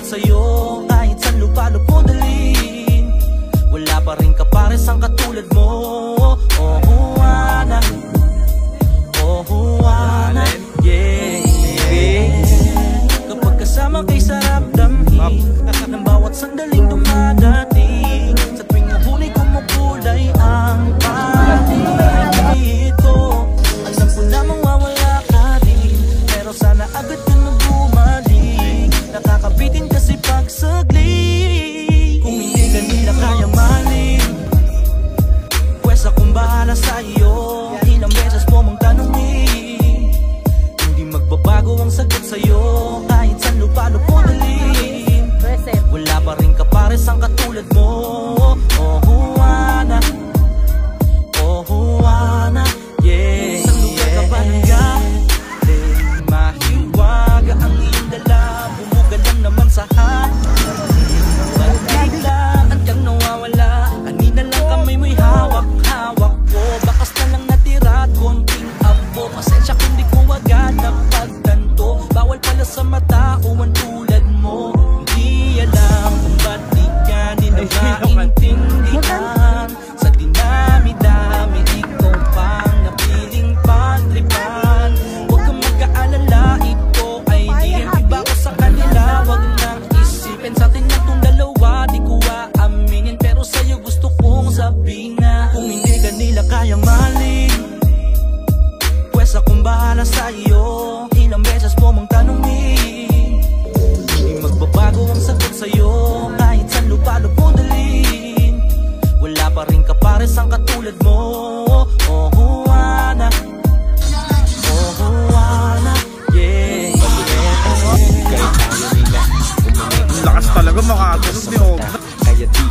sa'yo kahit saan lupa-lupo dalhin. Wala pa rin kapares ang katulad mo. Oh Juana, oh Juana, yeah, yeah. Kapag kasama kay sarap damhin ng bawat sandaling dumadating. Sa tuwing nahuli kumukulay ang paligid ko. Alam ko na mawawala ka din, pero sana agad ka na bumalik. Nakakabitin kasi pag saglit. Kung hindi ka nila kayang mahalin, pwes akong bahala sa iyo. Ilang beses mo mong tanongin, hindi magbabago ang sagot sa'yo kahit saan lupa-lupo dalhin. Wala pa rin kapares ang katulad mo. Oh Juana, oh Juana, yeah. Sa lugar ka ba nanggaling? Mahiwaga ang iyong dala, bumuga lang naman sa hangin. Biglaan kang nawawala, kanina lang kamay mo'y hawak-hawak ko. Bakas na lang natira at konting abo. Pasensya kung di ko agad napagtanto. Bawal pala sa matao ang tulad mo. Hindi alam kung ba't di ka nila maintindihan. Sa dinami-dami ikaw pang napiling pantripan. Huwag kang mag-aalala, ito ay iba ko sa kanila. Huwag nang isipin sa atin na itong dalawa. Di ko aaminin pero sa'yo gusto kong sabihin na kung hindi ka nila kayang mahalin, pwes akong bahala sa iyo. Ilang beses mo mong tanongin, hindi magbabago ang sagot sa'yo kahit saan lupa-lupo dalhin. Wala pa rin kapares ang katulad mo. Oh Juana, oh Juana, yeah, yeah. Lakas talaga makakasunod ni Obra. Kaya di